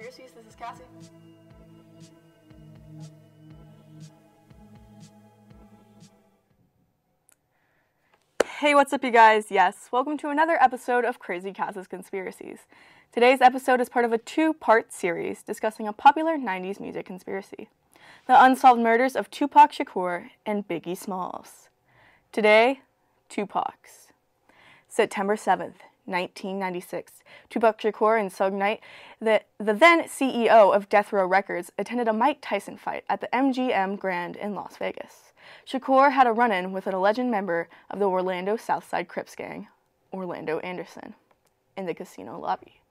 Conspiracies. This is Cassie. Hey, what's up, you guys? Yes, welcome to another episode of Crazy Cassie's Conspiracies. Today's episode is part of a two-part series discussing a popular 90s music conspiracy, the unsolved murders of Tupac Shakur and Biggie Smalls. Today, Tupac's. September 7th, 1996, Tupac Shakur and Suge Knight, the then CEO of Death Row Records, attended a Mike Tyson fight at the MGM Grand in Las Vegas. Shakur had a run-in with an alleged member of the Orlando Southside Crips gang, Orlando Anderson, in the casino lobby.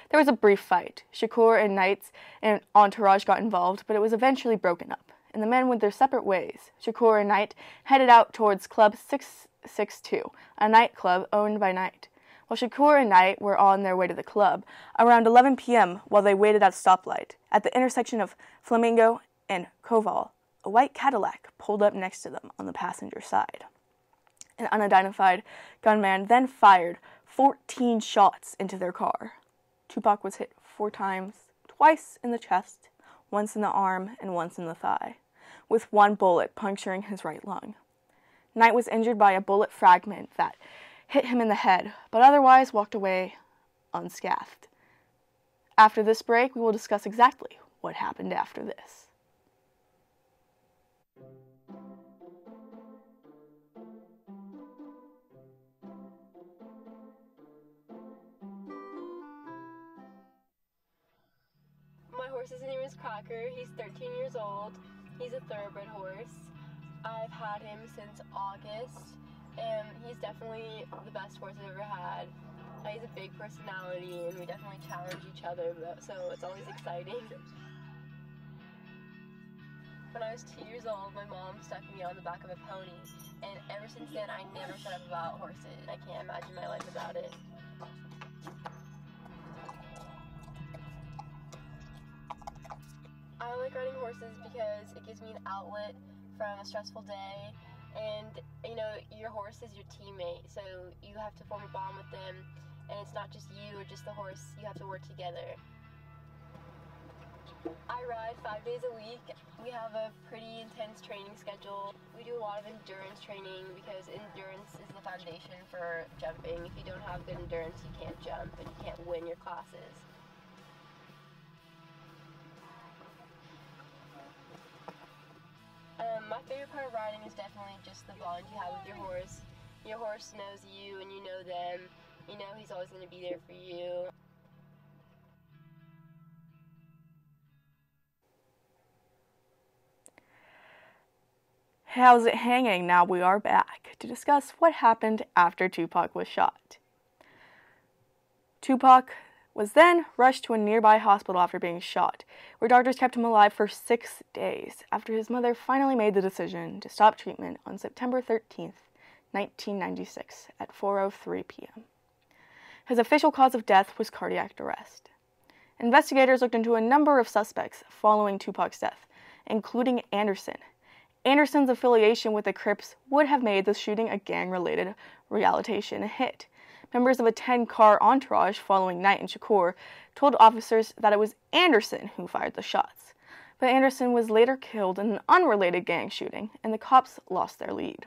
There was a brief fight. Shakur and Knight's and entourage got involved, but it was eventually broken up, and the men went their separate ways. Shakur and Knight headed out towards Club 662, a nightclub owned by Knight. While Shakur and Knight were on their way to the club, around 11 p.m., while they waited at a stoplight, at the intersection of Flamingo and Koval, a white Cadillac pulled up next to them on the passenger side. An unidentified gunman then fired 14 shots into their car. Tupac was hit 4 times, twice in the chest, once in the arm, and once in the thigh, with one bullet puncturing his right lung. Knight was injured by a bullet fragment that hit him in the head, but otherwise walked away unscathed. After this break, we will discuss exactly what happened after this. My horse's name is Cracker. He's 13 years old. He's a thoroughbred horse. I've had him since August, and he's definitely the best horse I've ever had. He's a big personality, and we definitely challenge each other, so it's always exciting. When I was 2 years old, my mom stuck me on the back of a pony, and ever since then, I never shut up about horses. I can't imagine my life without it. I like riding horses because it gives me an outlet from a stressful day, and you know, your horse is your teammate, so you have to form a bond with them, and it's not just you or just the horse, you have to work together. I ride 5 days a week. We have a pretty intense training schedule. We do a lot of endurance training because endurance is the foundation for jumping. If you don't have good endurance, you can't jump and you can't win your classes. My favorite part of riding is definitely just the bond you have with your horse. Your horse knows you and you know them. You know he's always going to be there for you. How's it hanging? Now we are back to discuss what happened after Tupac was shot. Tupac was then rushed to a nearby hospital after being shot, where doctors kept him alive for 6 days after his mother finally made the decision to stop treatment on September 13th, 1996 at 4:03 p.m. His official cause of death was cardiac arrest. Investigators looked into a number of suspects following Tupac's death, including Anderson. Anderson's affiliation with the Crips would have made the shooting a gang-related retaliation hit. Members of a 10-car entourage following Knight and Shakur told officers that it was Anderson who fired the shots. But Anderson was later killed in an unrelated gang shooting, and the cops lost their lead.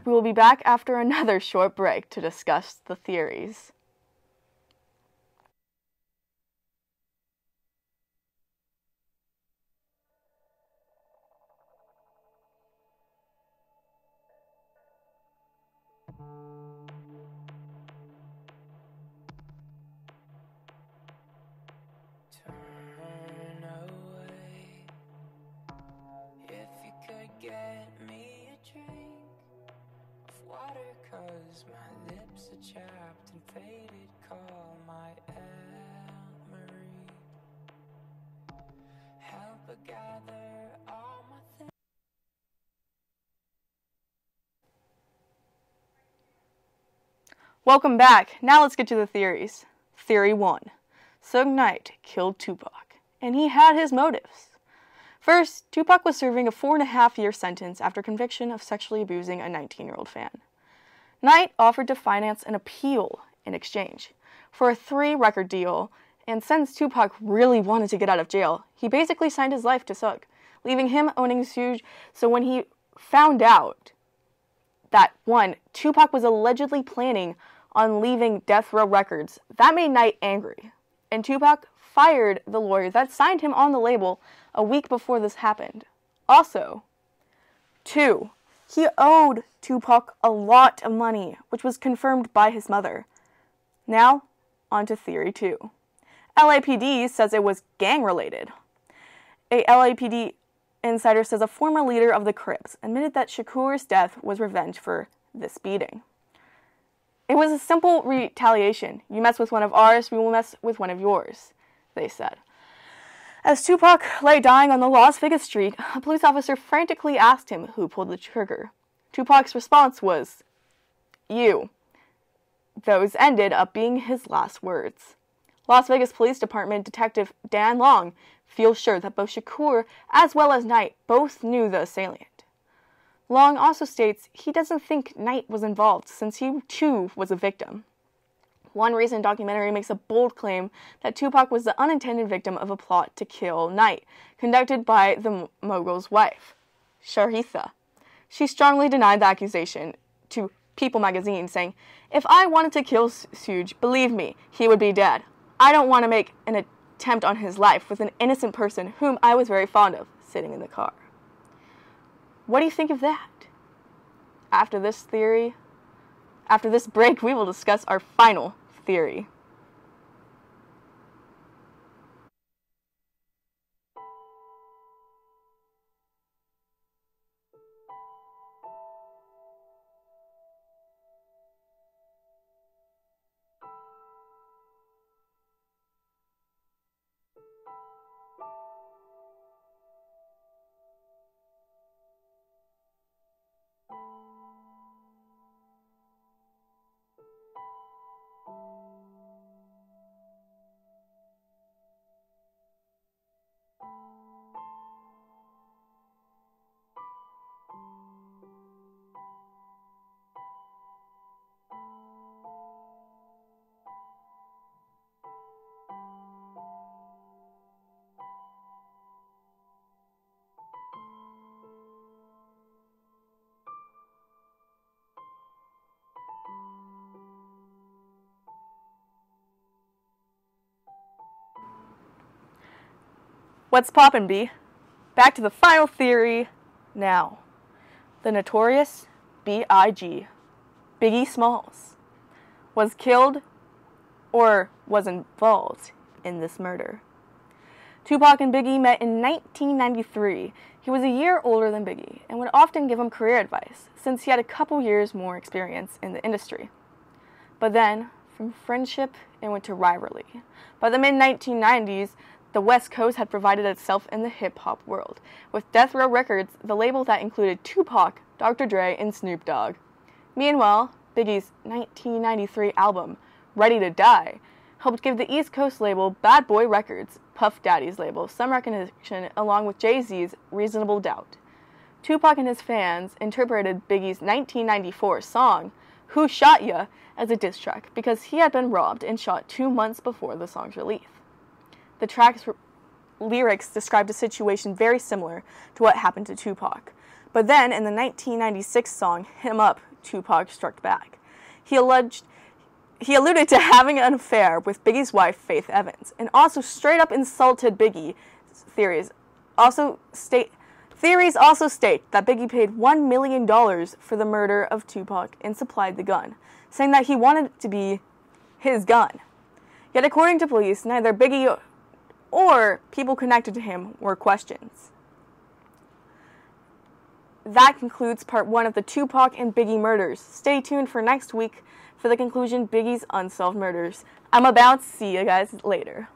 We will be back after another short break to discuss the theories. Turn away. If you could get me a drink of water, 'cause my lips are chapped and faded. Call my Emery. Help her gather all my things. Welcome back. Now let's get to the theories. Theory 1. Suge Knight killed Tupac, and he had his motives. First, Tupac was serving a 4.5-year sentence after conviction of sexually abusing a 19-year-old fan. Knight offered to finance an appeal in exchange for a 3-record deal And since Tupac really wanted to get out of jail, he basically signed his life to Suge, leaving him owning Suge. So when he found out that, one, Tupac was allegedly planning on leaving Death Row Records, that made Knight angry. And Tupac fired the lawyer that signed him on the label a week before this happened. Also, 2, he owed Tupac a lot of money, which was confirmed by his mother. Now, on to Theory 2. LAPD says it was gang-related. A LAPD insider says a former leader of the Crips admitted that Shakur's death was revenge for this beating. It was a simple retaliation. You mess with one of ours, we will mess with one of yours, they said. As Tupac lay dying on the Las Vegas street, a police officer frantically asked him who pulled the trigger. Tupac's response was, "You." Those ended up being his last words. Las Vegas Police Department Detective Dan Long feels sure that both Shakur as well as Knight both knew the assailant. Long also states he doesn't think Knight was involved since he too was a victim. One recent documentary makes a bold claim that Tupac was the unintended victim of a plot to kill Knight, conducted by the mogul's wife, Sharitha. She strongly denied the accusation to People magazine, saying, "If I wanted to kill Suge, believe me, he would be dead. I don't want to make an attempt on his life with an innocent person whom I was very fond of, sitting in the car." What do you think of that? After this break, we will discuss our final theory. What's poppin', B? Back to the final theory now. The notorious B.I.G., Biggie Smalls, was killed or was involved in this murder. Tupac and Biggie met in 1993. He was a year older than Biggie and would often give him career advice since he had a couple years more experience in the industry. But then, from friendship, it went to rivalry. By the mid-1990s, the West Coast had provided itself in the hip-hop world, with Death Row Records, the label that included Tupac, Dr. Dre, and Snoop Dogg. Meanwhile, Biggie's 1993 album, Ready to Die, helped give the East Coast label Bad Boy Records, Puff Daddy's label, some recognition along with Jay-Z's Reasonable Doubt. Tupac and his fans interpreted Biggie's 1994 song, Who Shot Ya, as a diss track because he had been robbed and shot 2 months before the song's release. The track's lyrics described a situation very similar to what happened to Tupac. But then, in the 1996 song, Hit 'Em Up, Tupac struck back. He alluded to having an affair with Biggie's wife, Faith Evans, and also straight up insulted Biggie. Theories also state that Biggie paid $1 million for the murder of Tupac and supplied the gun, saying that he wanted it to be his gun. Yet according to police, neither Biggie or people connected to him were questions. That concludes part 1 of the Tupac and Biggie murders. Stay tuned for next week for the conclusion, Biggie's unsolved murders. I'm about to see you guys later.